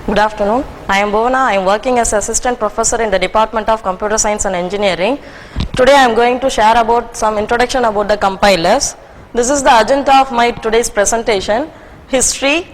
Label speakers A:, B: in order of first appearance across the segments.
A: Good afternoon. I am BUVANA. I am working as assistant professor in the Department of Computer Science and Engineering. Today I am going to share about some introduction about the compilers. This is the agenda of my today's presentation. History,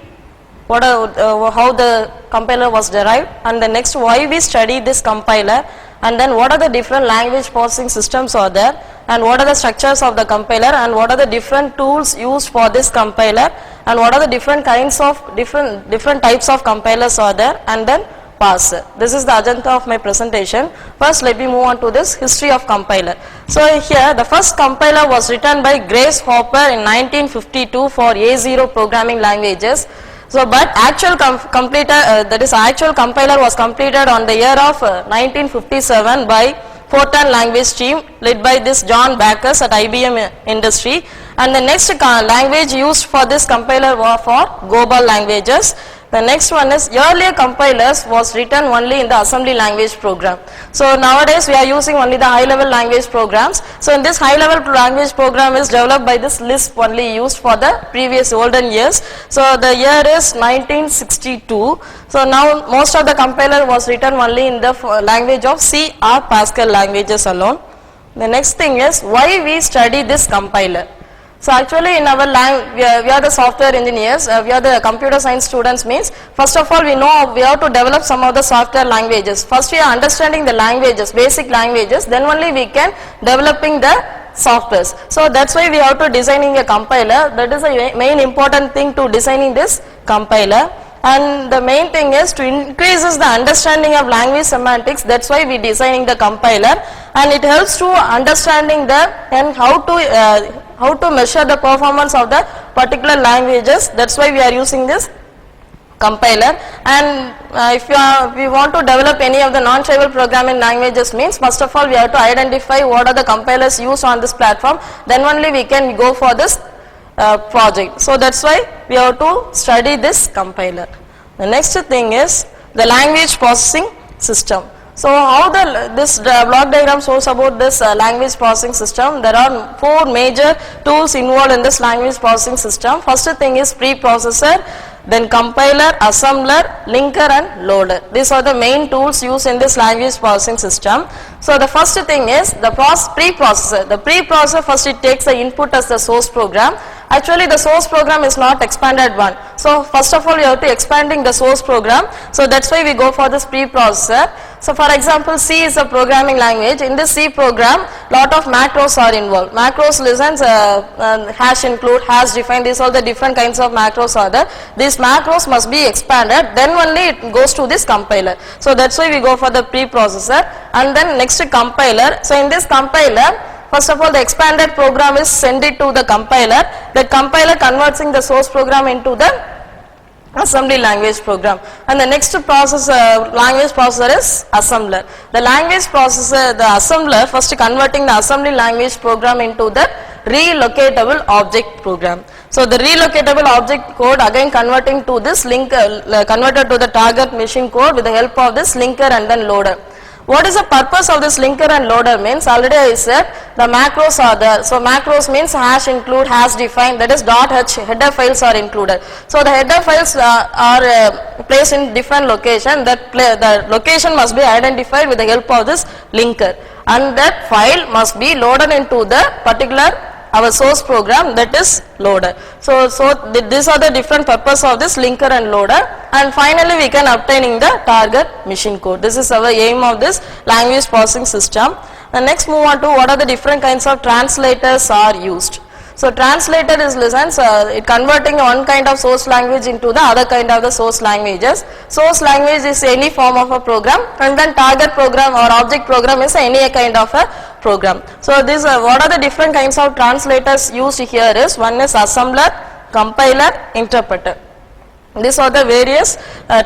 A: how the compiler was derived, and the next why we study this compiler, and then what are the different language processing systems are there, and what are the structures of the compiler, and what are the different tools used for this compiler, and what are the different kinds of different types of compilers are there, and then parser. This is the agenda of my presentation. First let me move on to this history of compiler. So here the first compiler was written by Grace Hopper in 1952 for A0 programming languages. So but actual actual compiler was completed on the year of 1957 by Fortran language team led by this John Backus at IBM Industry, and the next language used for this compiler was for Gobal languages. The next one is earlier compilers was written only in the assembly language program. So nowadays we are using only the high level language programs. So in this high level language program is developed by this Lisp only used for the previous olden years. So the year is 1962. So now most of the compiler was written only in the language of C or Pascal languages alone. The next thing is why we study this compiler. So actually in our we are the software engineers, we are the computer science students, means first of all we have to develop some of the software languages. First we are understanding the languages, basic languages, then only we can developing the softwares. So that's why we have to designing a compiler. That is the main important thing to designing this compiler. And the main thing is to increases the understanding of language semantics. That's why we designing the compiler, and it helps to understanding the and how to measure the performance of the particular languages. That's why we are using this compiler. And if we want to develop any of the non-trivial programming languages, means first of all we have to identify what are the compilers used on this platform, then only we can go for this project. So that's why we have to study this compiler. The next thing is the language processing system. So how this block diagram shows about this language processing system. There are four major tools involved in this language processing system. First thing is preprocessor, then compiler, assembler, linker and loader. These are the main tools used in this language processing system. So the first thing is the preprocessor. The preprocessor, first it takes the input as the source program. Actually the source program is not expanded one. So first of all we have to expanding the source program. So that's why we go for this preprocessor. So for example C is a programming language. In this C program lot of macros are involved. Macros listens hash include, hash define, these are the different kinds of macros are there. These macros must be expanded, then only it goes to this compiler. So that's why we go for the preprocessor. And then next compiler. So in this compiler, first of all the expanded program is sent it to the compiler. The compiler converting the source program into the assembly language program. And the next language processor is assembler. The language processor, the assembler, first converting the assembly language program into the relocatable object program. So the relocatable object code again converting to this linker, converted to the target machine code with the help of this linker and then loader. What is the purpose of this linker and loader means? Already I said the macros are there. So macros means hash include, hash define, that is .h header files are included. So the header files are placed in different location. The location must be identified with the help of this linker, and that file must be loaded into the particular our source program, that is loader. So these are the different purpose of this linker and loader, and finally we can obtaining the target machine code. This is our aim of this language processing system. And next move on to what are the different kinds of translators are used. So translator is listens it converting one kind of source language into the other kind of the source languages. Source language is any form of a program, and then target program or object program is any kind of a program. So this what are the different kinds of translators used here is, one is assembler, compiler, interpreter. These are the various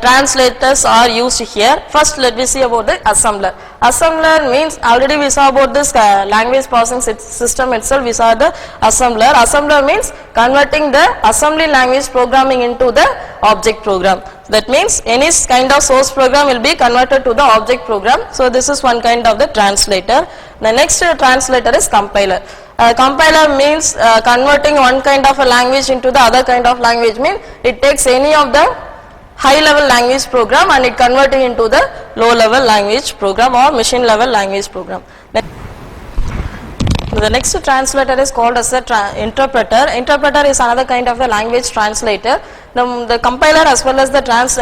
A: translators are used here. First let me see about the assembler. Assembler means already we saw about this language processing system itself, we saw the assembler. Assembler means converting the assembly language programming into the object program. That means any kind of source program will be converted to the object program. So this is one kind of the translator. The next translator is compiler. Compiler means converting one kind of a language into the other kind of language, means it takes any of the high level language program and it converting into the low level language program or machine level language program. The next translator is called as the interpreter. Interpreter is another kind of the language translator. The compiler as well as the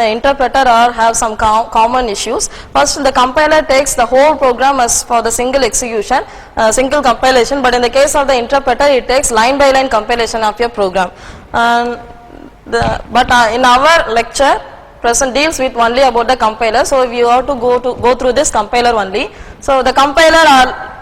A: interpreter have some common issues. First, the compiler takes the whole program as for the single execution, single compilation, but in the case of the interpreter, it takes line by line compilation of your program. In our lecture, present deals with only about the compiler, so you have to go through this compiler only. So the compiler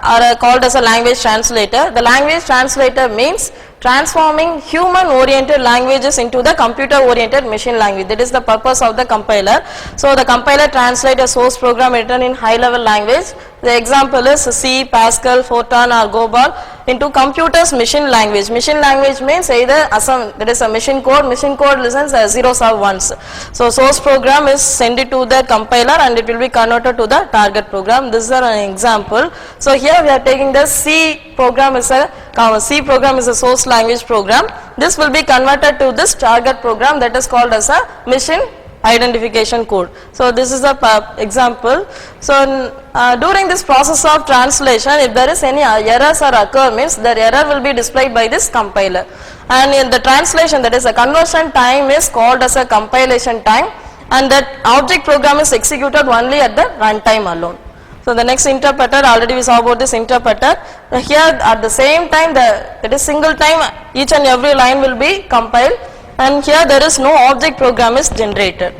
A: are called as a language translator. The language translator means transforming human oriented languages into the computer oriented machine language. That is the purpose of the compiler. So the compiler translates a source program written in high level language. The example is C, Pascal, Fortran or Gobal into computer's machine language. Machine language means either that is a machine code listens as zeros or ones. So source program is sent it to the compiler and it will be converted to the target program. This is an example. So here we are taking the C program is a source language program. This will be converted to this target program that is called as a machine identification code. So this is the example. So during this process of translation, if there is any errors or occur, means the error will be displayed by this compiler. And in the translation, that is a conversion time is called as a compilation time, and that object program is executed only at the runtime alone. So the next interpreter, already we saw about this interpreter. Here at the same time, that is single time, each and every line will be compiled, and here there is no object program is generated.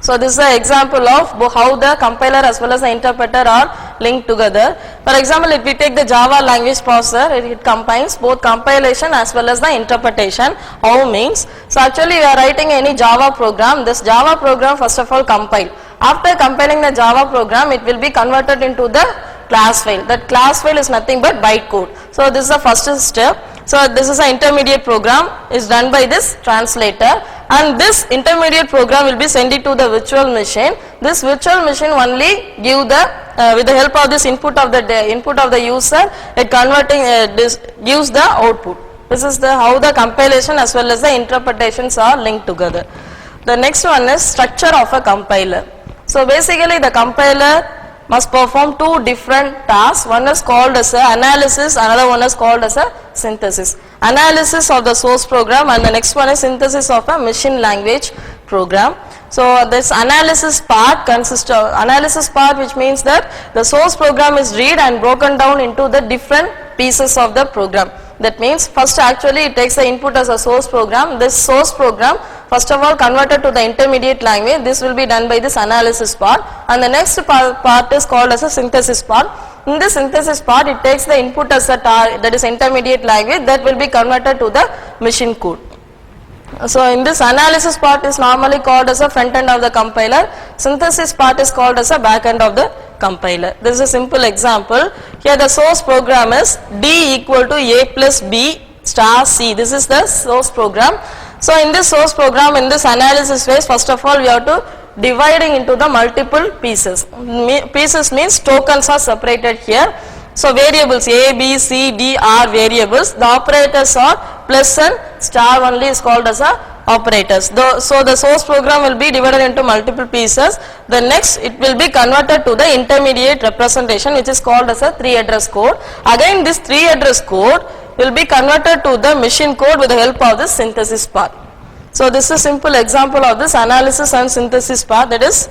A: So this is an example of how the compiler as well as the interpreter are linked together. For example, if we take the Java language processor, it combines both compilation as well as the interpretation. How means? So actually we are writing any Java program. This Java program first of all compile. After compiling the Java program, it will be converted into the class file. That class file is nothing but bytecode. So this is the first step. So this is an intermediate program is done by this translator, and this intermediate program will be sent it to the virtual machine. This virtual machine only give the with the help of this input of the user, it converting this gives the output. This is how the compilation as well as the interpretations are linked together. The next one is structure of a compiler. So basically the compiler must perform two different tasks. One is called as a analysis, another one is called as a synthesis. Analysis of the source program, and the next one is synthesis of a machine language program. So this analysis part consists of analysis part, which means that the source program is read and broken down into the different pieces of the program. That means first actually it takes the input as a source program. This source program first of all converted to the intermediate language. This will be done by this analysis part, and the next part is called as a synthesis part. In this synthesis part, it takes the input as a that is intermediate language, that will be converted to the machine code. So in this analysis part is normally called as a front end of the compiler. Synthesis part is called as a back end of the compiler. This is a simple example. Here the source program is D equal to A plus B star C. This is the source program. So in this source program, in this analysis phase, first of all we have to dividing into the multiple pieces. Pieces means tokens are separated here. So variables A, B, C, D are variables. The operators are plus and star only is called as a operators. So the source program will be divided into multiple pieces. The next it will be converted to the intermediate representation, which is called as a 3-address code. Again this 3-address code will be converted to the machine code with the help of the synthesis part. So this is a simple example of this analysis and synthesis part. That is,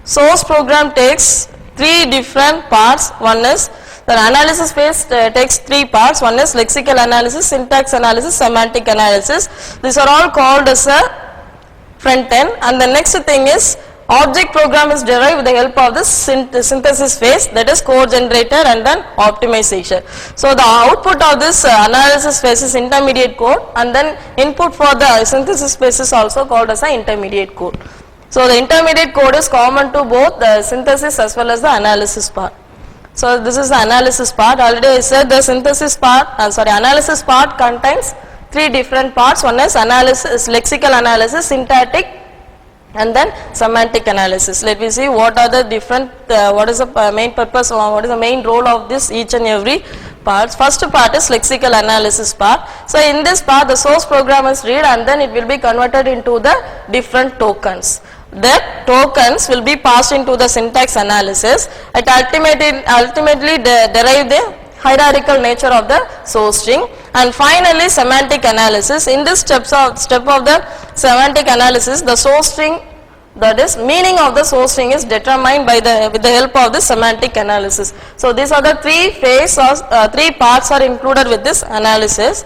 A: source program takes 3 different parts. One is the analysis phase takes 3 parts. One is lexical analysis, syntax analysis, semantic analysis. These are all called as a front end. And the next thing is object program is derived with the help of this synthesis phase, that is code generator and then optimization. So the output of this analysis phase is intermediate code, and then input for the synthesis phase is also called as an intermediate code. So the intermediate code is common to both the synthesis as well as the analysis part. So this is the analysis part. Already I said the synthesis part, analysis part contains 3 different parts. One is analysis, lexical analysis, syntactic, and then semantic analysis. Let me see what are the different, what is the main purpose, or what is the main role of this each and every parts. First part is lexical analysis part. So in this part the source program is read and then it will be converted into the different tokens. The tokens will be passed into the syntax analysis. It ultimately derive the hierarchical nature of the source string, and finally semantic analysis. In this step of the semantic analysis, the source string, that is meaning of the source string, is determined by with the help of the semantic analysis. So these are the three parts are included with this analysis,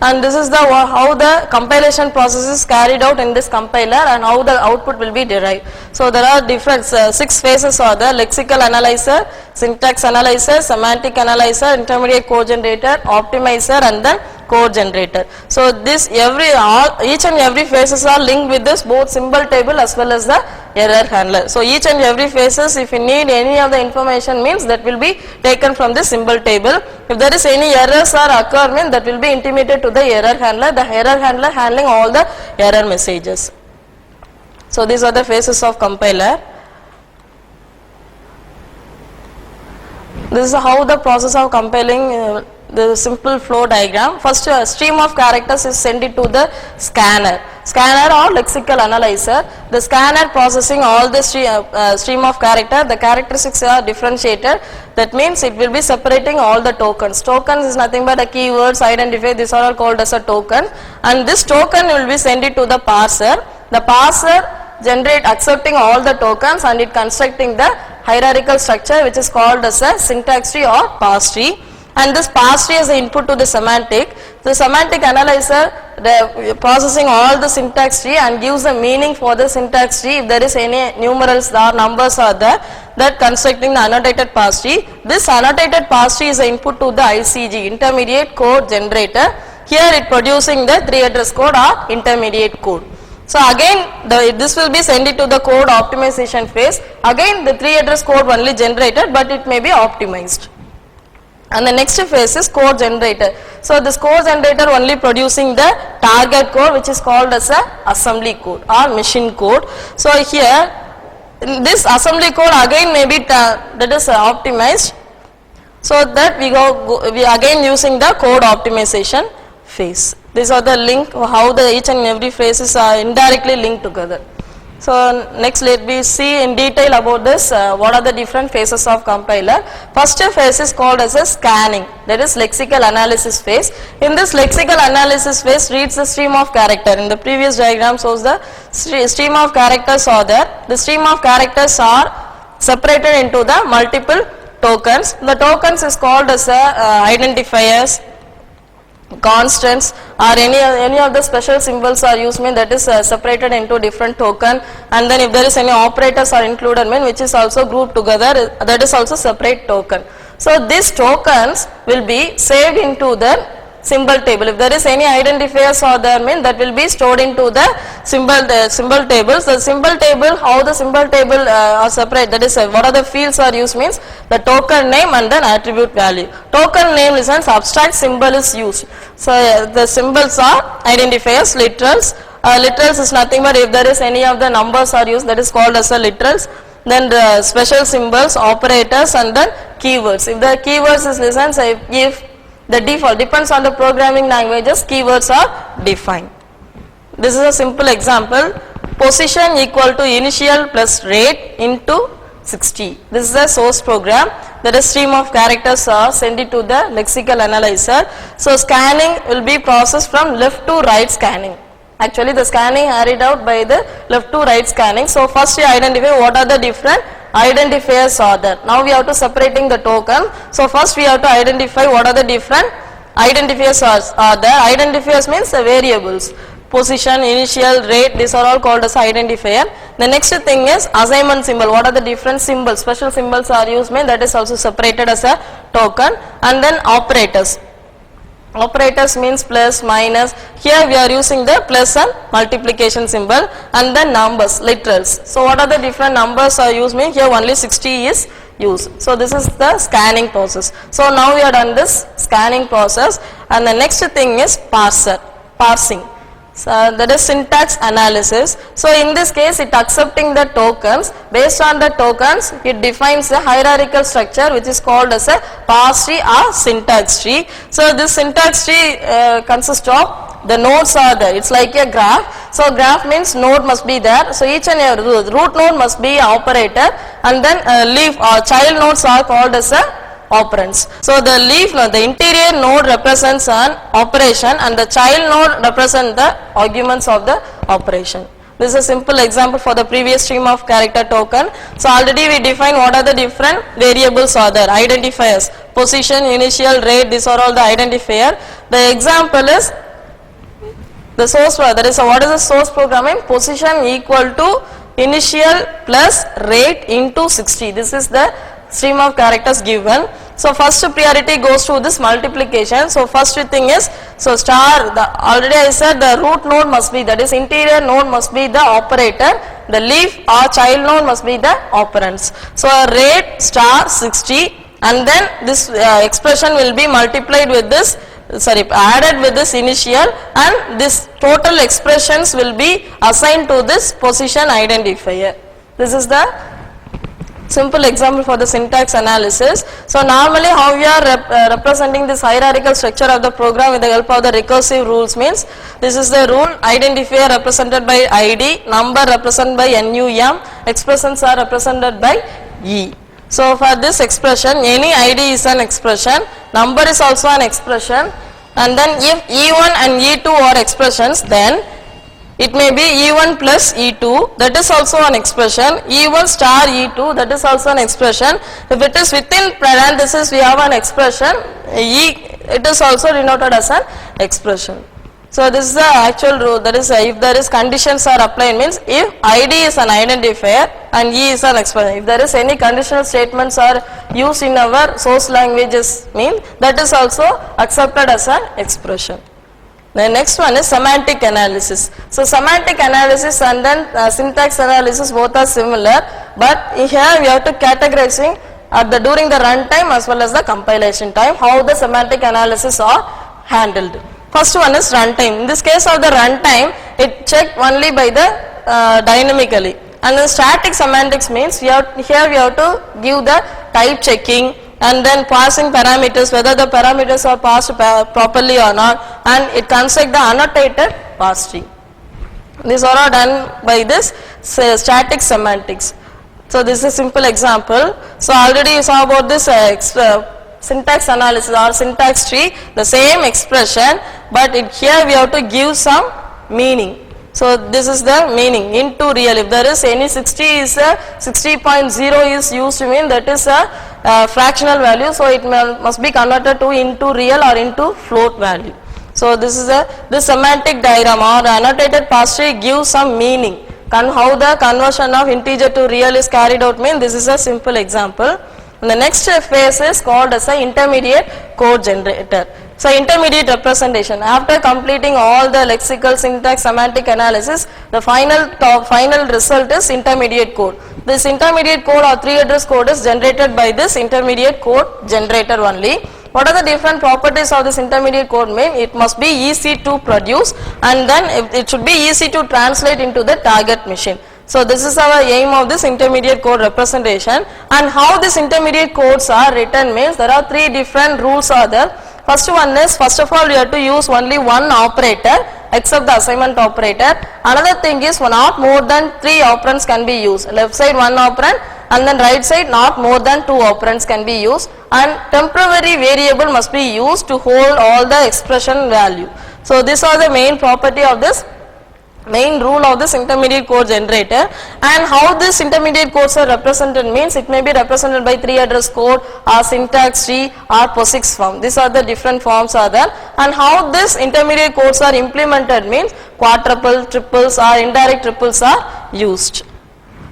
A: and this is the how the compilation process is carried out in this compiler and how the output will be derived. So there are different 6 phases are the lexical analyzer, syntax analyzer, semantic analyzer, intermediate code generator, optimizer, and then code generator. So this each and every phases are linked with this both symbol table as well as the error handler. So each and every phases, if you need any of the information, means that will be taken from the symbol table. If there is any errors or occur, means that will be intimated to the error handler. The error handler handling all the error messages. So these are the phases of compiler. This is how the process of compiling the simple flow diagram. First stream of characters is sent it to the scanner or lexical analyzer. The scanner processing all the stream of character. The characteristics are differentiated. That means it will be separating all the tokens. Tokens is nothing but a keywords, identifier. These are all called as a token, and this token will be sent it to the parser. The parser accepting all the tokens and it constructing the hierarchical structure, which is called as a syntax tree or parse tree. And this parse tree is the input to the semantic. The semantic analyzer processing all the syntax tree and gives the meaning for the syntax tree. If there is any numerals or numbers are there, that constructing the annotated parse tree. This annotated parse tree is the input to the ICG, intermediate code generator. Here it producing the 3 address code or intermediate code. So again this will be sent it to the code optimization phase. Again the 3 address code only generated, but it may be optimized. And the next phase is code generator. So this code generator only producing the target code, which is called as a assembly code or machine code. So here this assembly code again may be that is optimized, so that we again using the code optimization phase. These are the link how the each and every phases are indirectly linked together. So next let me see in detail about this what are the different phases of compiler. First phase is called as a scanning, that is lexical analysis phase. In this lexical analysis phase reads the stream of character. In the previous diagram shows the stream of characters are there. The stream of characters are separated into the multiple tokens. The tokens is called as identifiers, constants, or any of the special symbols are used, mean that is separated into different token, and then if there is any operators are included, mean which is also grouped together, that is also separate token. So these tokens will be saved into the symbol table. If there is any identifiers are there, mean that will be stored into the symbol tables. The symbol table, how the symbol table are separate, that is what are the fields are used, means the token name and then attribute value. Token name is an abstract symbol is used. So the symbols are identifiers, literals. Literals is nothing but if there is any of the numbers are used, that is called as a literals. Then the special symbols, operators, and then keywords. If the keywords is listened, so if the default depends on the programming languages, keywords are defined. This is a simple example. Position equal to initial plus rate into 60. This is a source program. There is stream of characters are sent it to the lexical analyzer. So scanning will be processed from left to right scanning. Actually the scanning carried out by the left to right scanning. So first we identify what are the different identifiers are there. Now we have to separating the token. So first we have to identify what are the different identifiers are there. Identifiers means the variables. Position, initial, rate, these are all called as identifier. The next thing is assignment symbol. What are the different symbols? Special symbols are used, mean that is also separated as a token. And then operators. Operators means plus, minus. Here we are using the plus and multiplication symbol, and then numbers, literals. So what are the different numbers are used, mean here only 60 is used. So this is the scanning process. So now we are done this scanning process, and the next thing is parsing. So that is syntax analysis. So in this case it accepting the tokens. Based on the tokens it defines a hierarchical structure which is called as a parse tree or syntax tree. So this syntax tree consists of the nodes are there. It's like a graph. So graph means node must be there. So each and every root node must be operator, and then leaf or child nodes are called as a operands. So the leaf node, the interior node represents an operation and the child node represents the arguments of the operation. This is a simple example for the previous stream of character token. So already we defined what are the different variables are there, identifiers, position, initial, rate, these are all the identifier. The example is the source, that is what is the source programming? Position equal to initial plus rate into 60. This is the stream of characters given. So first priority goes to this multiplication. So first thing is, so star, already I said the root node must be, that is interior node must be the operator, the leaf or child node must be the operands. So rate star 60, and then this expression will be multiplied with this, added with this initial, and this total expressions will be assigned to this position identifier. This is the simple example for the syntax analysis. So normally how we are representing this hierarchical structure of the program with the help of the recursive rules means, this is the rule, identifier represented by ID, number represented by NUM, expressions are represented by E. So for this expression, any ID is an expression, number is also an expression, and then if E1 and E2 are expressions, then it may be E1 plus E2, that is also an expression, E1 star E2, that is also an expression. If it is within parenthesis, we have an expression, it is also denoted as an expression. So this is the actual rule, that is if there is conditions are applied means, if ID is an identifier and E is an expression, if there is any conditional statements are used in our source languages mean, that is also accepted as an expression. The next one is semantic analysis. So semantic analysis and then syntax analysis both are similar, but here we have to categorizing at the during the runtime as well as the compilation time how the semantic analysis are handled. First one is runtime. In this case of the runtime, it checked only by the dynamically, and the static semantics means here we have to give the type checking and then passing parameters, whether the parameters are passed properly or not, and it constructs the annotated parse tree. These are all done by this static semantics. So this is a simple example. So already you saw about this syntax analysis or syntax tree, the same expression, but here we have to give some meaning. So this is the meaning into real. If there is any 60 is a 60.0 is used to mean that is a fractional value, so it must be converted to into real or into float value. So this is this semantic diagram or annotated parse tree gives some meaning. How the conversion of integer to real is carried out mean, this is a simple example. And the next phase is called as an intermediate code generator. So intermediate representation. After completing all the lexical, syntax, semantic analysis, the final result is intermediate code. This intermediate code or 3 address code is generated by this intermediate code generator only. What are the different properties of this intermediate code mean? It must be easy to produce, and then it should be easy to translate into the target machine. So this is our aim of this intermediate code representation. And how this intermediate codes are written means, there are 3 different rules are there. First one is, first of all you have to use only one operator except the assignment operator. Another thing is, not more than 3 operands can be used. Left side one operand and then right side not more than 2 operands can be used, and temporary variable must be used to hold all the expression value. So these are the main property of this main rule of this intermediate code generator. And how this intermediate codes are represented means, it may be represented by 3 address code or syntax tree or POSIX form. These are the different forms are there. And how this intermediate codes are implemented means, quadruple, triples or indirect triples are used.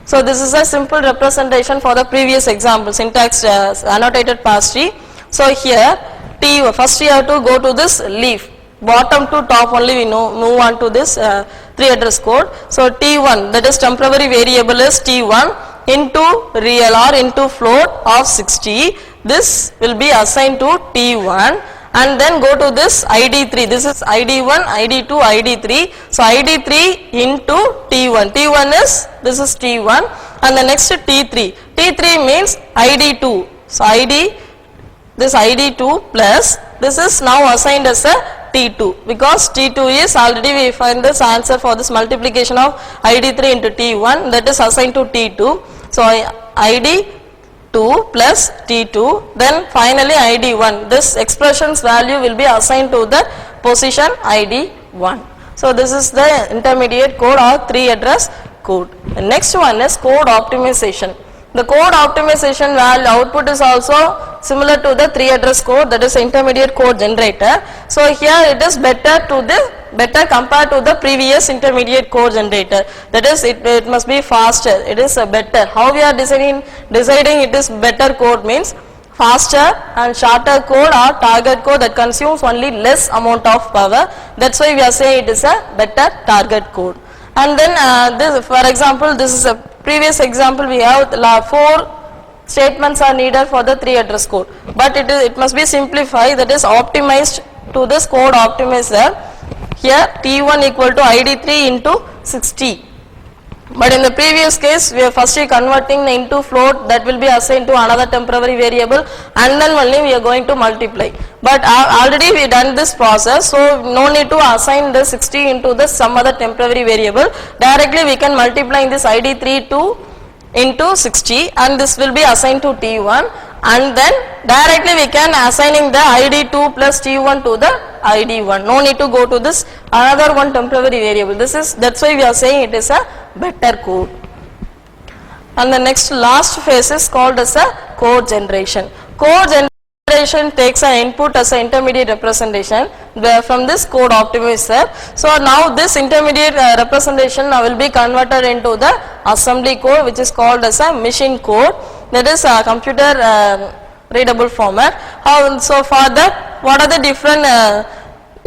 A: So this is a simple representation for the previous example, syntax annotated parse tree. So here T, first you have to go to this leaf, bottom to top only we move on to this 3 address code. So T1, that is temporary variable is T1 into real or into float of 60. This will be assigned to T1, and then go to this ID3. This is ID1, ID2, ID3. So ID3 into T1. T1 is, this is T1, and the next T3. T3 means ID2. So this ID2 plus, this is now assigned as a T2, because T2 is already, we find this answer for this multiplication of ID3 into T1, that is assigned to T2. So ID2 plus T2, then finally ID1. This expression's value will be assigned to the position ID1. So this is the intermediate code or 3 address code. The next one is code optimization. The code optimization value output is also similar to the 3 address code, that is intermediate code generator. So here it is better compared to the previous intermediate code generator. That is, it must be faster. It is better. How we are deciding it is better code means faster and shorter code or target code that consumes only less amount of power. That's why we are saying it is a better target code. And then this, for example, this is a previous example. We have 4 statements are needed for the 3 address code, but it must be simplified, that is optimized to this code optimizer. Here T1 equal to ID3 into 60. But in the previous case, we are firstly converting into float, that will be assigned to another temporary variable, and then only we are going to multiply. But already we done this process, so no need to assign the 60 into the some other temporary variable. Directly we can multiply this ID3 into 60, and this will be assigned to T1, and then directly we can assigning the ID2 plus T1 to the ID1. No need to go to this another one temporary variable. That's why we are saying it is a better code. And the next last phase is called as a code generation. Code generation takes an input as an intermediate representation from this code optimizer. So now this intermediate representation will be converted into the assembly code, which is called as a machine code, that is a computer readable format. So for that, what are the different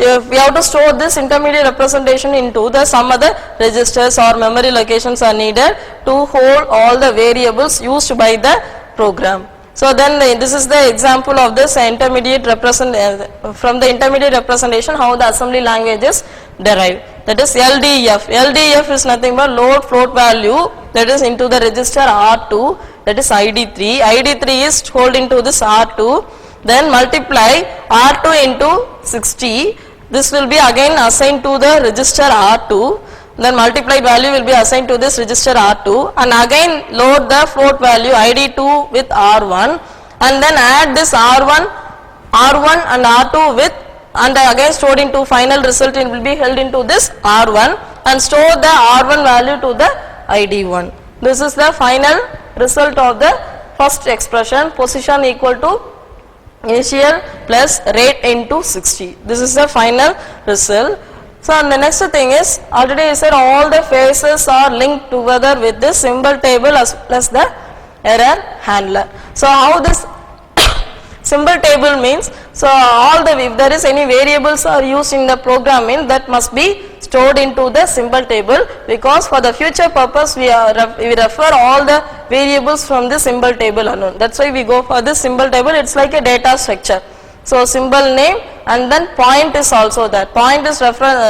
A: if we have to store this intermediate representation into the some other registers or memory locations are needed to hold all the variables used by the program. So then this is the example of this intermediate from the intermediate representation how the assembly language is derived. That is LDF. LDF is nothing but load float value, that is into the register R2, that is ID3. ID3 is hold into this R2, then multiply R2 into 60. This will be again assigned to the register R2, then multiplied value will be assigned to this register R2, and again load the float value ID2 with R1, and then add this R1 and R2 with, and again stored into final result, it will be held into this R1, and store the R1 value to the ID1. This is the final result of the first expression, position equal to initial plus rate into 60. This is the final result. So the next thing is, already I said all the phases are linked together with this symbol table as plus the error handler. So how this symbol table means, so all the, if there is any variables are used in the programming, that must be stored into the symbol table, because for the future purpose we refer all the variables from the symbol table alone. That's why we go for this symbol table. It's like a data structure. So symbol name, and then point is also that. Point is represent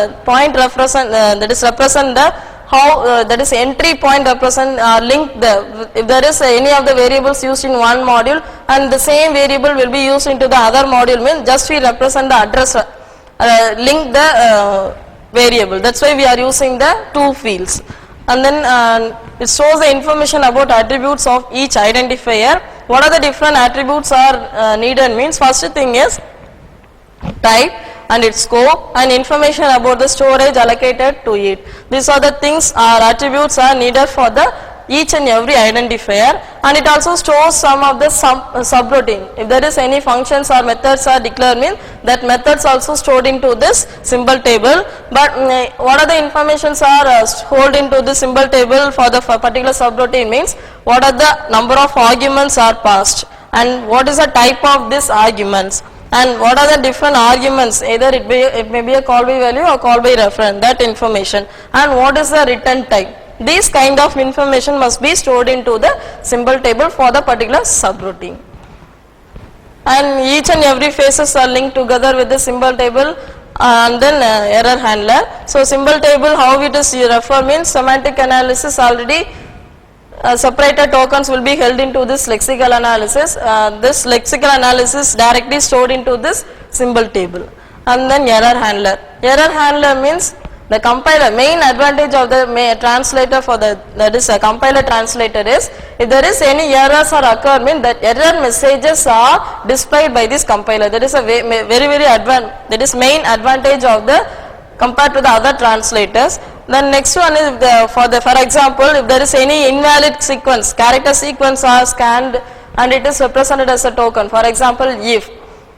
A: the how that is entry point represent link the, if there is any of the variables used in one module and the same variable will be used into the other module, means just we represent the address, link the variable. That's why we are using the two fields. And then it shows the information about attributes of each identifier. What are the different attributes are needed means, first thing is type and its scope and information about the storage allocated to it. These are the things or attributes are needed for the each and every identifier, and it also stores some of the subroutine. If there is any functions or methods are declared, means that methods also stored into this symbol table. But what are the informations are hold into the symbol table for the particular subroutine means, what are the number of arguments are passed and what is the type of these arguments, and what are the different arguments, either it may be a call by value or call by reference, that information, and what is the return type. These kind of information must be stored into the symbol table for the particular subroutine. and each and every phases are linked together with the symbol table and then error handler. So symbol table, how it is refer means semantic analysis already separated tokens will be held into this lexical analysis. This lexical analysis directly stored into this symbol table. And then error handler. Error handler means the compiler, main advantage of the translator for the, that is a compiler translator is, if there is any errors or occur, mean that error messages are displayed by this compiler. That is a very that is main advantage of the compared to the other translators. Then next one is for example, if there is any invalid sequence, character sequence are scanned and it is represented as a token. For example, if.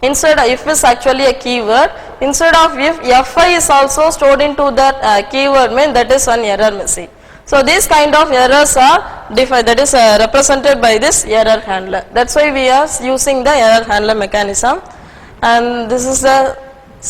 A: Instead if is actually a keyword. Instead of if, fi is also stored into that keyword, mean that is an error message. So these kind of errors are defined, that is represented by this error handler. That's why we are using the error handler mechanism. And this is the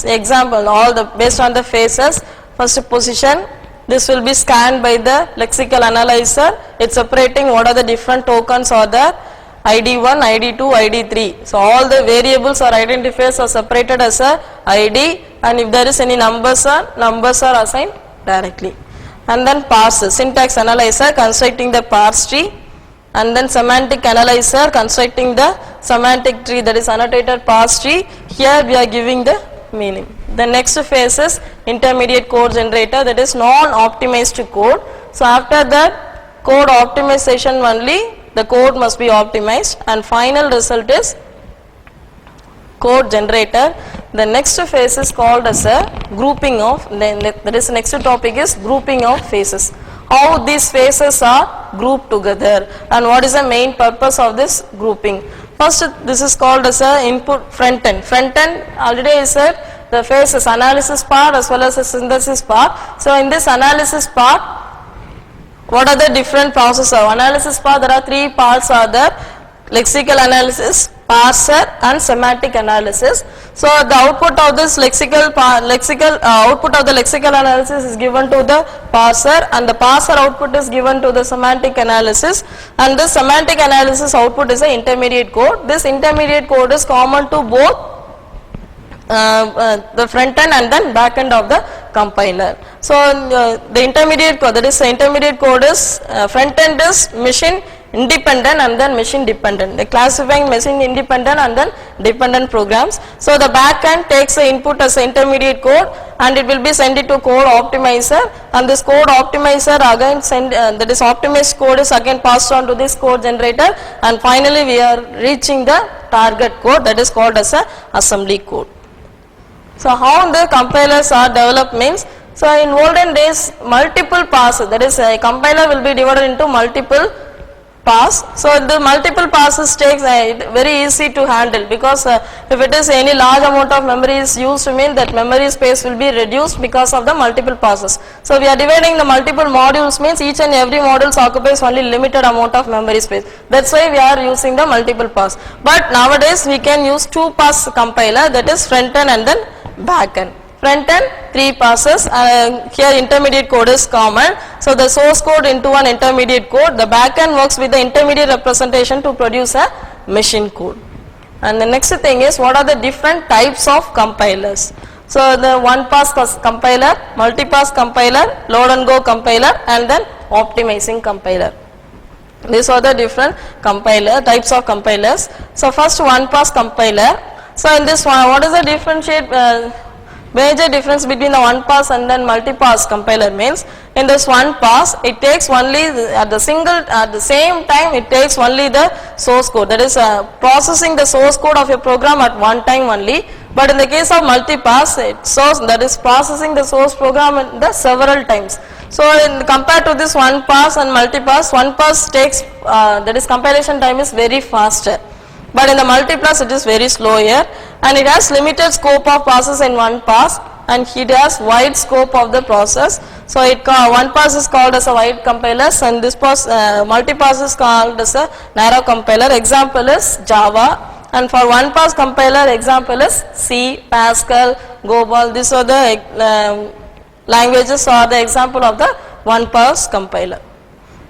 A: example, all the based on the phases. First position, this will be scanned by the lexical analyzer. It's separating what are the different tokens or the ID1, ID2, ID3. So all the variables or identifiers are separated as a ID, and if there is any numbers are assigned directly. And then parser, syntax analyzer constructing the parse tree, and then semantic analyzer constructing the semantic tree, that is annotated parse tree. Here we are giving the meaning. The next phase is intermediate code generator, that is non-optimized code. So after that code optimization only the code must be optimized, and final result is code generator. The next phase is called as a grouping of, that is next topic is grouping of phases. How these phases are grouped together and what is the main purpose of this grouping. First, this is called as a input front end. Front end already I said the phase is analysis part as well as the synthesis part. So in this analysis part, what are the different processes of analysis part? There are three parts are there: lexical analysis, parser and semantic analysis. So the output of this output of the lexical analysis is given to the parser, and the parser output is given to the semantic analysis, and this semantic analysis output is an intermediate code. This intermediate code is common to both the front end and then back end of the compiler. So the intermediate code, that is the intermediate code is front end is machine independent and then machine dependent. They classifying machine independent and then dependent programs. So the back end takes the input as the intermediate code and it will be sent it to code optimizer, and this code optimizer again send that is optimized code is again passed on to this code generator, and finally we are reaching the target code, that is called as a assembly code. So how the compilers are developed means, so in olden days multiple passes, that is a compiler will be divided into multiple pass. So the multiple passes takes very easy to handle, because if it is any large amount of memory is used, to mean that memory space will be reduced because of the multiple passes. So we are dividing the multiple modules means each and every module occupies only limited amount of memory space. That's why we are using the multiple pass. But nowadays we can use two pass compiler, that is front end and then back end. Front end 3 passes, here intermediate code is common. So the source code into an intermediate code, the back end works with the intermediate representation to produce a machine code. And the next thing is, what are the different types of compilers? So the one pass compiler, multi-pass compiler, load and go compiler, and then optimizing compiler. These are the different compiler types of compilers. So first one pass compiler. So in this one, what is the major difference between the one pass and then multi-pass compiler means, in this one pass it takes only at the same time it takes only the source code, that is processing the source code of your program at one time only. But in the case of multi-pass, that is processing the source program in the several times. So compared to this one pass and multi-pass, one pass takes that is compilation time is very faster. But in the multi-pass it is very slow here, and it has limited scope of passes in one pass, and it has wide scope of the process. So one pass is called as a wide compiler, and this pass multi-pass is called as a narrow compiler. Example is Java, and for one pass compiler example is C, Pascal, Gobal. These are the languages or the example of the one pass compiler.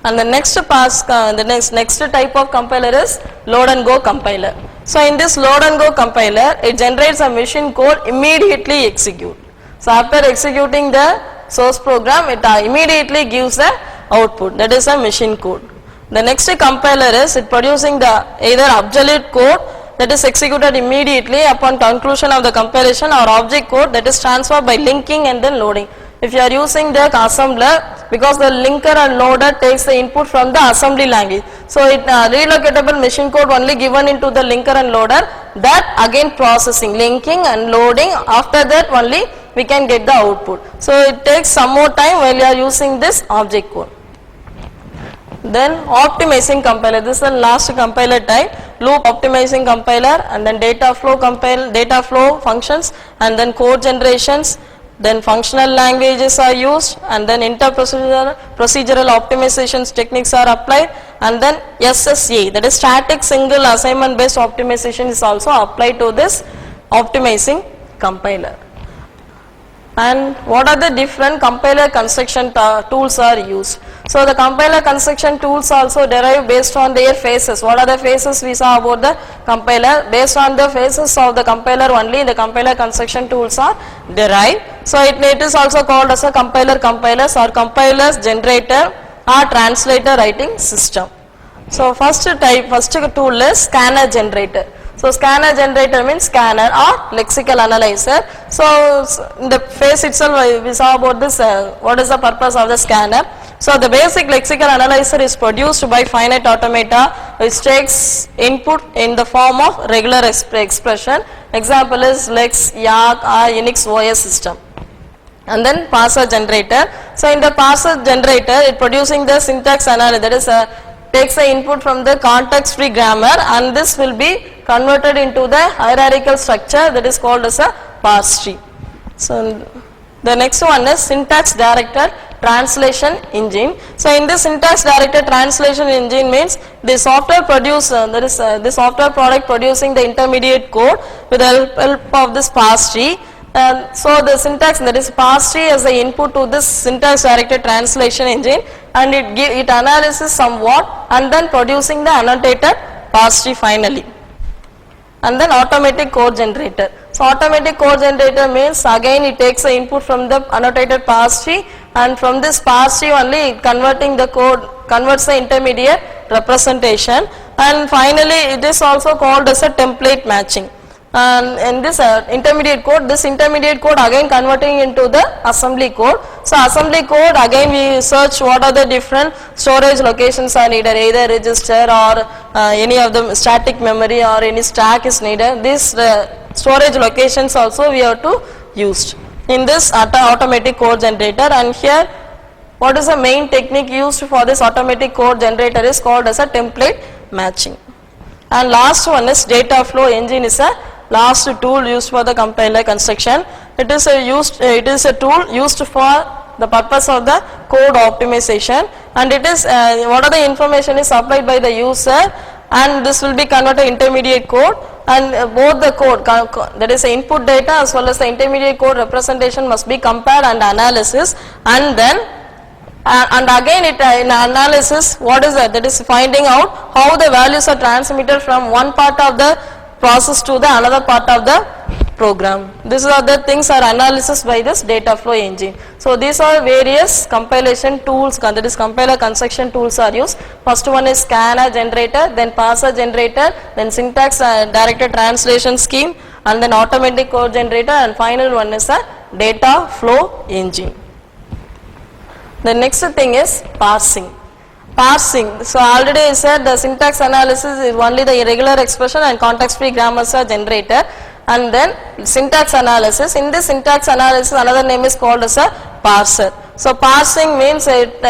A: And the next pass, the next type of compiler is load and go compiler. So in this load and go compiler, it generates a machine code immediately execute. So after executing the source program, it immediately gives the output, that is a machine code. The next compiler is it producing the either obsolete code that is executed immediately upon conclusion of the compilation, or object code that is transferred by linking and then loading. If you are using the assembler, because the linker and loader takes the input from the assembly language, so it relocatable machine code only given into the linker and loader, that again processing, linking and loading, after that only we can get the output. So it takes some more time while you are using this object code. Then optimizing compiler, this is the last compiler type, loop optimizing compiler, and then data flow functions, and then code generations, then functional languages are used, and then procedural optimizations techniques are applied, and then SSA, that is static single assignment based optimization, is also applied to this optimizing compiler. And what are the different compiler construction tools are used? So the compiler construction tools also derive based on their phases. What are the phases we saw about the compiler? Based on the phases of the compiler only the compiler construction tools are derived. So it is also called as a compilers or compilers generator or translator writing system. So first tool is scanner generator. So scanner generator means scanner or lexical analyzer. So in the phase itself we saw about this, what is the purpose of the scanner. So the basic lexical analyzer is produced by finite automata, which takes input in the form of regular expression. Example is Lex, Yak or Unix OS system. And then parser generator. So in the parser generator, it producing the syntax analysis, that is takes the input from the context free grammar, and this will be converted into the hierarchical structure, that is called as a parse tree. So the next one is syntax directed translation engine. So in this syntax directed translation engine means the software producer, that is the software product producing the intermediate code with the help of this parse tree. So the syntax, that is parse tree, as the input to this syntax directed translation engine, and it analyzes somewhat and then producing the annotated parse tree finally. And then automatic code generator. So automatic code generator means again it takes the input from the annotated parse tree, and from this parse tree only converting the code, converts the intermediate representation, and finally it is also called as a template matching. And in this intermediate code again converting into the assembly code. So assembly code again we search what are the different storage locations are needed, either register or any of the static memory or any stack is needed. These storage locations also we have to use in this automatic code generator. And here what is the main technique used for this automatic code generator is called as a template matching. And last one is data flow engine, is a last tool used for the compiler construction. It is a tool used for the purpose of the code optimization, and it is what are the information is supplied by the user, and this will be converted intermediate code, and both the code, that is the input data as well as the intermediate code representation, must be compared and analysis, and then and again it in analysis, what is that is finding out how the values are transmitted from one part of the process to the another part of the program. These are the things are analysis by this data flow engine. So these are various compilation tools, that is compiler construction tools are used. First one is scanner generator, then parser generator, then syntax directed translation scheme, and then automatic code generator, and final one is a data flow engine. The next thing is parsing. So already I said the syntax analysis is only the irregular expression and context free grammars are generated, and then syntax analysis. In this syntax analysis another name is called as a parser. So parsing means it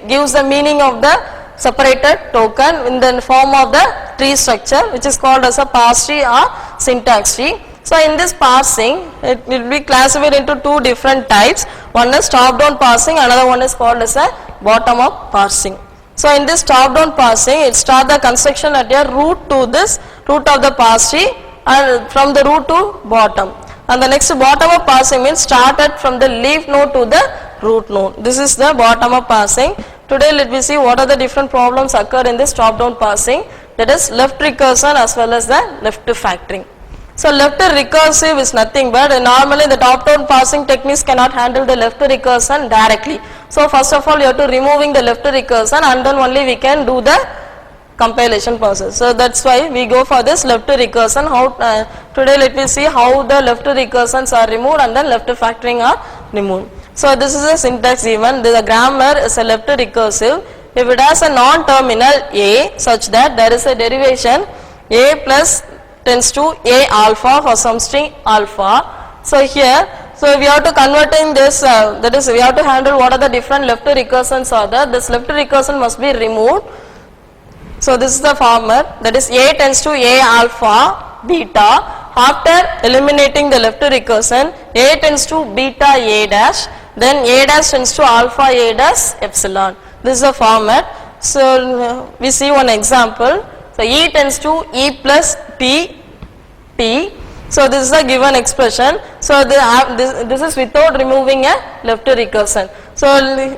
A: gives the meaning of the separated token in the form of the tree structure, which is called as a parse tree or syntax tree. So in this parsing, it will be classified into two different types. One is top down parsing, another one is called as a bottom up parsing. So in this top down parsing, it starts the construction at a root to this root of the parse tree, and from the root to bottom. And the next bottom up parsing means started from the leaf node to the root node. This is the bottom up parsing. Today let me see what are the different problems occur in this top down parsing. that is left recursion as well as the left factoring. So left recursive is nothing but normally the top-down parsing techniques cannot handle the left recursion directly. So first of all you have to removing the left recursion and then only we can do the compilation process. So that's why we go for this left recursion. Today let me see how the left recursions are removed and then left factoring are removed. So this is a syntax given. The grammar is a left recursive. If it has a non-terminal a such that there is a derivation a plus tends to a alpha for some string alpha. So here, so we have to converting this, that is we have to handle what are the different left recursions are there. This left recursion must be removed. So this is the format, that is a tends to a alpha beta. After eliminating the left recursion, a tends to beta a dash, then a dash tends to alpha a dash epsilon. This is the format. So we see one example. So e tends to e plus t. So this is a given expression. So this is without removing a left recursion. So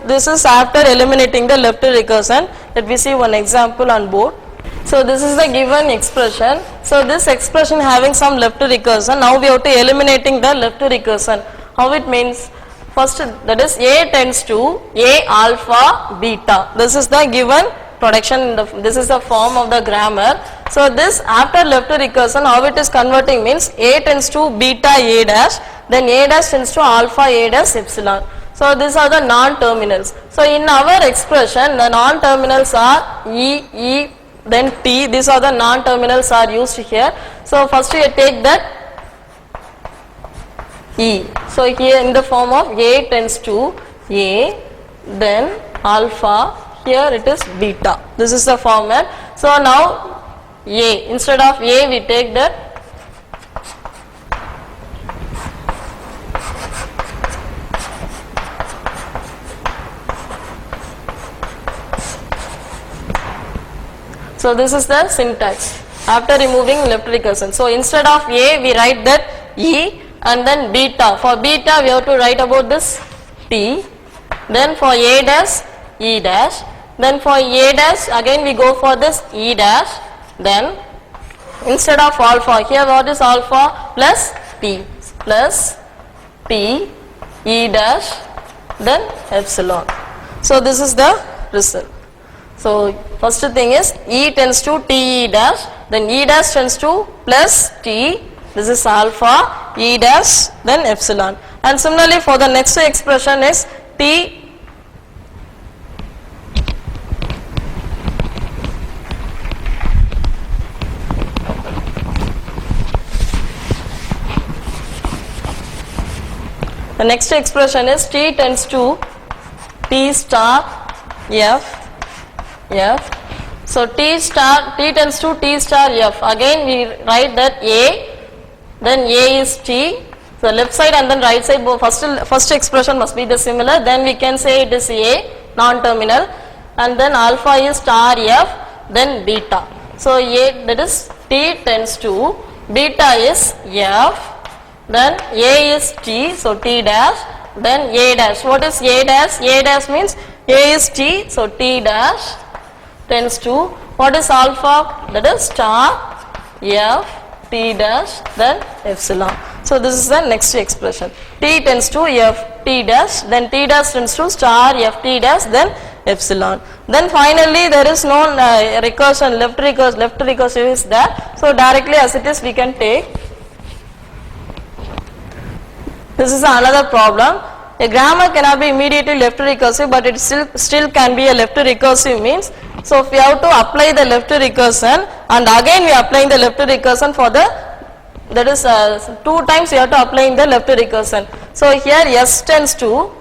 A: this is after eliminating the left recursion. Let me see one example on board. So this is the given expression. So this expression having some left recursion. Now we have to eliminating the left recursion. How it means? First, that is a tends to a alpha beta. This is the given production. This is the form of the grammar. So this after left recursion, how it is converting means a tends to beta a dash, then a dash tends to alpha a dash epsilon. So these are the non-terminals. So in our expression, the non-terminals are e, then t. These are the non-terminals are used here. So first you take that e. So here in the form of a tends to a, then alpha, here it is beta. This is the format. So now a, instead of a we take that so this is the syntax after removing left recursion. So instead of a we write that e and then beta. For beta we have to write about this t, then for a dash e dash, then for a dash again we go for this e dash, then instead of alpha here what is alpha plus t e dash then epsilon. So this is the result. So first thing is e tends to t e dash, then e dash tends to plus t, this is alpha, e dash then epsilon. And similarly for the next expression is t the next expression is t tends to t star f. So t tends to t star f. Again we write that a, then a is t. So left side and then right side both first expression must be the similar. Then we can say it is a non-terminal, and then alpha is star f, then beta. So a, that is t tends to, beta is f, then a is t, so t dash, then a dash. What is a dash? A dash means a is t, so t dash tends to, what is alpha? That is star f, t dash, then epsilon. So this is the next expression. T tends to f t dash, then t dash tends to star f t dash, then epsilon. Then finally there is no recursion, left recursive is there. So directly as it is we can take. This is another problem. A grammar cannot be immediately left recursive, but it still can be a left recursive means. So if we have to apply the left recursion and again we are applying the left recursion for the, that is 2 times we have to apply the left recursion. So here s tends to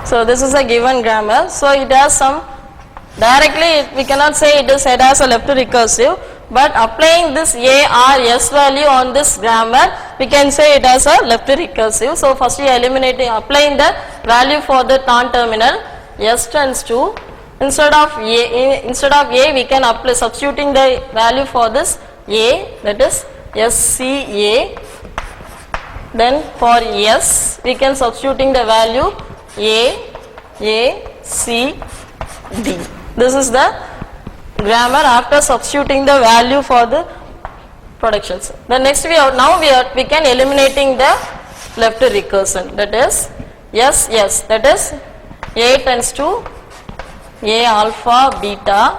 A: so this is a given grammar. So it has some, directly we cannot say it has a left recursive, but applying this a or s value on this grammar we can say it has a left recursive. So first we are eliminating, applying the value for the non-terminal, s tends to, instead of A we can apply substituting the value for this A, that is SCA. Then for S we can substituting the value C D. This is the grammar after substituting the value for the productions. Then next we can eliminating the left recursion, that is that is A tends to A alpha beta.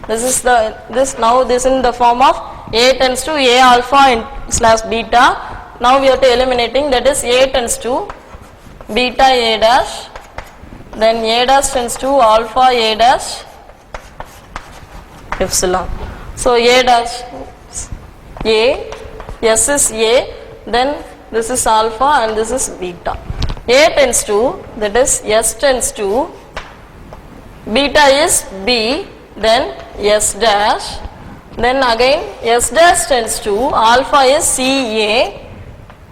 A: This is in the form of A tends to A alpha slash beta. Now we are to eliminating, that is A tends to beta A dash, then A dash tends to alpha A dash epsilon. So A dash A, S is A, then this is alpha and this is beta. A tends to, that is S tends to, beta is B, then S dash, then again S dash tends to, alpha is CA,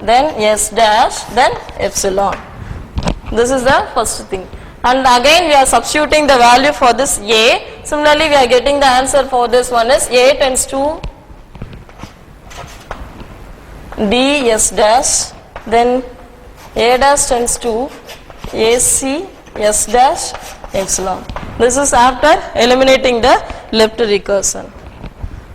A: then S dash, then epsilon. This is the first thing. And again we are substituting the value for this A. Similarly we are getting the answer for this one is A tends to D S dash, then A dash tends to AC S dash epsilon. This is after eliminating the left recursion.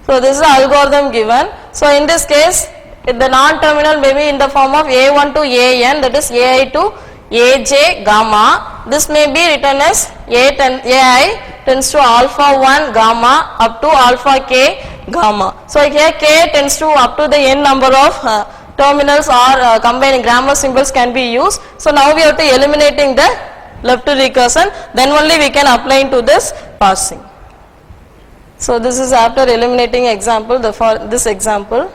A: So this is the algorithm given. So in this case, the non-terminal may be in the form of A1 to AN, that is AI to AJ gamma. This may be written as AI tends to alpha 1 gamma up to alpha K gamma. So here K tends to up to the n number of terminals or combining grammar symbols can be used. So now we have to eliminating the left recursion, then only we can apply to this parsing. So this is after eliminating example, for this example.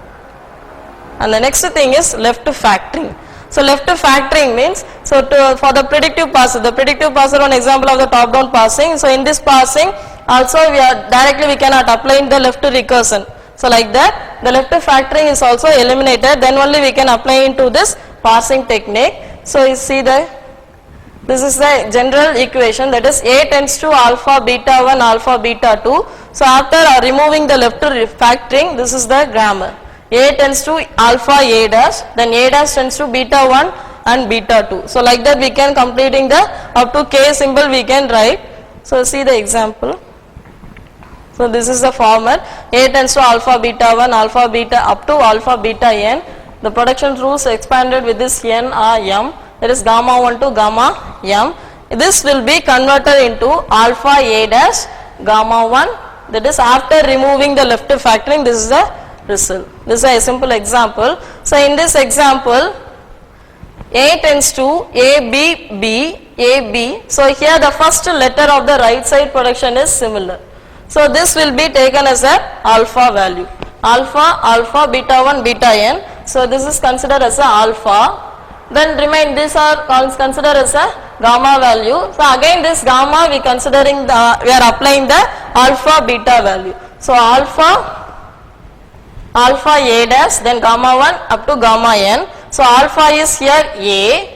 A: And the next thing is left factoring. So left factoring means, so for the predictive parser, one example of the top down parsing. So in this parsing also we cannot apply in the left recursion. So like that the left factoring is also eliminated, then only we can apply into this parsing technique. So you see this is the general equation, that is A tends to alpha beta 1 alpha beta 2. So after removing the left factoring, this is the grammar. A tends to alpha A dash, then A dash tends to beta 1 and beta 2. So like that we can completing the up to K symbol we can write. So see the example. So this is the format. A tends to alpha beta 1 alpha beta up to alpha beta n. The production rules expanded with this n or m, that is gamma 1 to gamma m. This will be converted into alpha A dash gamma 1, that is after removing the left factoring. This is the result. This is a simple example. So in this example, A tends to AB. So here the first letter of the right side production is similar. So this will be taken as a alpha value. Alpha beta 1 beta n. So this is considered as a alpha. Then remain, these are considered as a gamma value. So again this gamma we are applying the alpha beta value. So alpha A dash, then gamma 1 up to gamma n. So alpha is here A,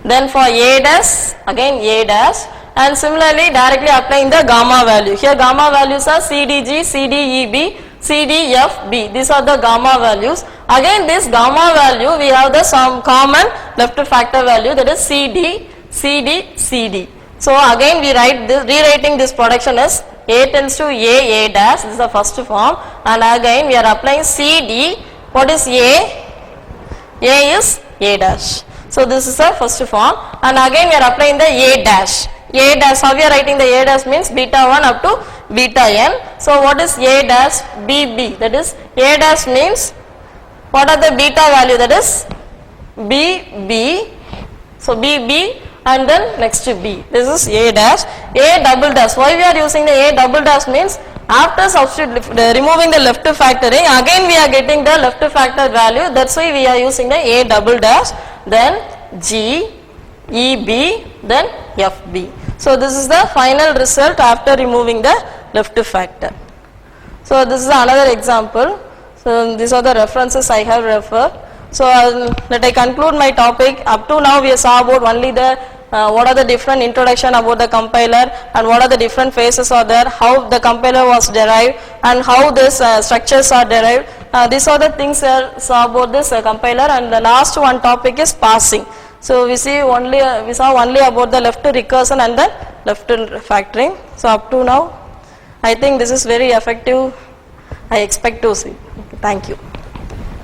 A: then for A dash again A dash, and similarly directly applying the gamma value. Here gamma values are CDG, CDEB, CDFB. These are the gamma values. Again this gamma value we have the some common left factor value, that is CD, CD. So again we rewriting this production as A tends to A dash, this is the first form, and again we are applying CD. What is A? A is A dash. So this is the first form, and again we are applying the A dash. How we are writing the A dash means beta 1 up to beta n. So what is A dash? BB, that is A dash means what are the beta value, that is BB. So BB and then next to B. This is A dash. A double dash. Why we are using the A double dash means after removing the left factoring, again we are getting the left factor value. That's why we are using the A double dash. Then G, EB, then FB. So this is the final result after removing the left factor. So this is another example. So these are the references I have referred. So let I conclude my topic. Up to now we saw about only the what are the different introduction about the compiler and what are the different phases are there, how the compiler was derived and how these structures are derived. These are the things saw about this compiler, and the last one topic is parsing. So we saw only about the left recursion and then left factoring. So up to now I think this is very effective. I expect to see. Okay, thank you.